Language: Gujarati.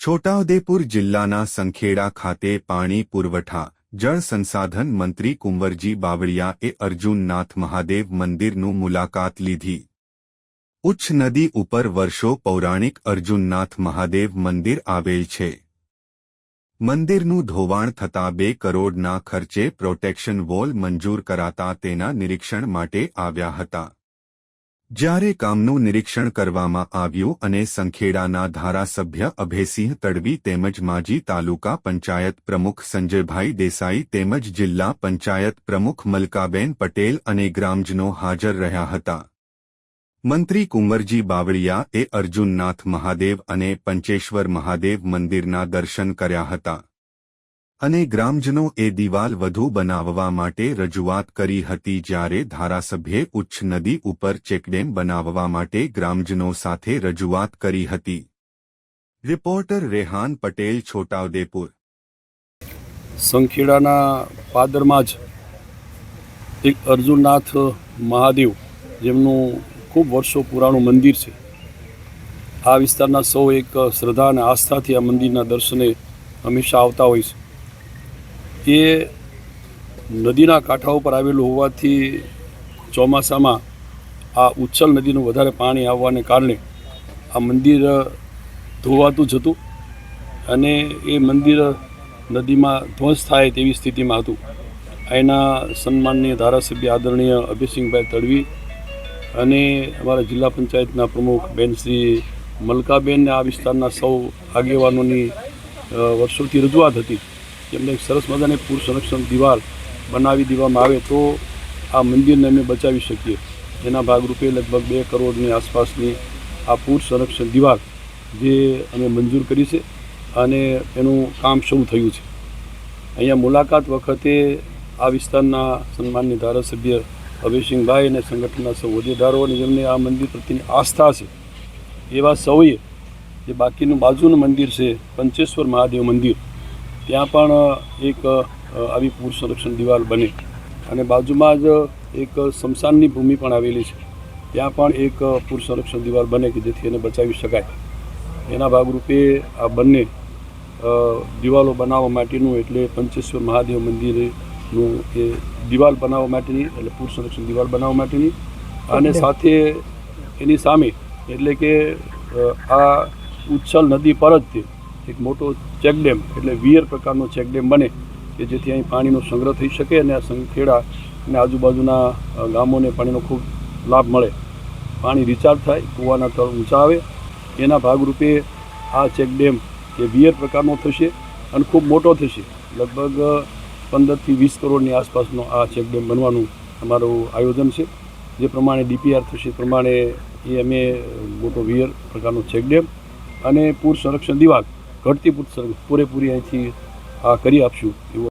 છોટાઉદેપુર જિલ્લાના સંખેડા ખાતે પાણી પુરવઠા જળ સંસાધન મંત્રી કુંવરજી બાવળિયાએ અર્જુનનાથ મહાદેવ મંદિરનું મુલાકાત લીધી। ઉચ્ચ નદી ઉપર વર્ષો પૌરાણિક અર્જુનનાથ મહાદેવ મંદિર આવેલ છે। મંદિરનું ધોવાણ થતાં 2 કરોડના ખર્ચે પ્રોટેક્શન વોલ મંજૂર કરાતા તેના નિરીક્ષણ માટે આવ્યા હતા। જ્યારે કામનું નિરીક્ષણ કરવામાં આવ્યું અને સંખેડાના ધારાસભ્ય અભયસિંહ તડવી તેમજ માજી તાલુકા પંચાયત પ્રમુખ સંજયભાઈ દેસાઈ તેમજ જિલ્લા પંચાયત પ્રમુખ મલકાબેન પટેલ અને ગ્રામજનો હાજર રહ્યા હતા। મંત્રી કુંવરજી બાવળિયાએ અર્જુનનાથ મહાદેવ અને પંચેશ્વર મહાદેવ મંદિરના દર્શન કર્યા હતા અને ગ્રામજનોએ દિવાલ વધુ બનાવવા માટે રજૂઆત કરી હતી। જ્યારે ધારાસભ્યે ઉચ્ચ નદી ઉપર ચેકડેમ બનાવવા માટે ગ્રામજનો સાથે રજૂઆત કરી હતી। રિપોર્ટર રેહાન પટેલ, છોટાઉદેપુર। સંખેડાના પાદરમાં જ એક અર્જુનનાથ મહાદેવ જેમનું ખૂબ વર્ષો પુરાણું મંદિર છે। આ વિસ્તારના સૌ એક શ્રદ્ધા અને આસ્થાથી આ મંદિરના દર્શને હંમેશા આવતા હોય છે। એ નદીના કાંઠા ઉપર આવેલું હોવાથી ચોમાસામાં આ ઉચ્છલ નદીનું વધારે પાણી આવવાને કારણે આ મંદિર ધોવાતું જતું અને એ મંદિર નદીમાં ધ્વંસ થાય તેવી સ્થિતિમાં હતું। એના સન્માનનીય ધારાસભ્ય આદરણીય અભયસિંહભાઈ તડવી અને અમારા જિલ્લા પંચાયતના પ્રમુખ બેન શ્રી મલકાબેનને આ વિસ્તારના સૌ આગેવાનોની વર્ષોથી રજૂઆત હતી કે એમને એક સરસ મજાની પૂર સંરક્ષણ દિવાલ બનાવી દેવામાં આવે તો આ મંદિરને અમે બચાવી શકીએ। એના ભાગરૂપે લગભગ 2 કરોડની આસપાસની આ પૂર સંરક્ષણ દિવાલ જે અમે મંજૂર કરી છે અને એનું કામ શરૂ થયું છે। અહીંયા મુલાકાત વખતે આ વિસ્તારના સન્માનની ધારાસભ્ય અભયસિંહભાઈ અને સંગઠનના સૌ હોદ્દેદારો અને જેમને આ મંદિર પ્રત્યેની આસ્થા છે એવા સૌએ જે બાકીનું બાજુનું મંદિર છે પંચેશ્વર મહાદેવ મંદિર ત્યાં પણ એક આવી પૂર સંરક્ષણ દિવાલ બને અને બાજુમાં જ એક સ્મશાનની ભૂમિ પણ આવેલી છે ત્યાં પણ એક પૂર સંરક્ષણ દિવાલ બને કે જેથી એને બચાવી શકાય। એના ભાગરૂપે આ બંને દિવાલો બનાવવા માટેનું એટલે પંચેશ્વર મહાદેવ મંદિરનું એ દિવાલ બનાવવા માટેની એટલે પૂર સંરક્ષણ દિવાલ બનાવવા માટેની અને સાથે એની સામે એટલે કે આ ઉચ્છલ નદી પર જ એક મોટો ચેકડેમ એટલે વિયર પ્રકારનો ચેકડેમ બને કે જેથી અહીં પાણીનો સંગ્રહ થઈ શકે અને આ સંખેડા અને આજુબાજુના ગામોને પાણીનો ખૂબ લાભ મળે। પાણી રિચાર્જ થાય, કૂવાના તળ ઊંચા આવે। એના ભાગરૂપે આ ચેકડેમ એ વિયર પ્રકારનો થશે અને ખૂબ મોટો થશે। લગભગ 15 થી 20 કરોડની આસપાસનો આ ચેકડેમ બનવાનું અમારું આયોજન છે। જે પ્રમાણે ડીપીઆર થશે પ્રમાણે એ અમે મોટો વિયર પ્રકારનો ચેકડેમ અને પૂર સંરક્ષણ દિવાલ ઘટતી પૂરેપૂરી અહીંથી આ કરી આપશું એવું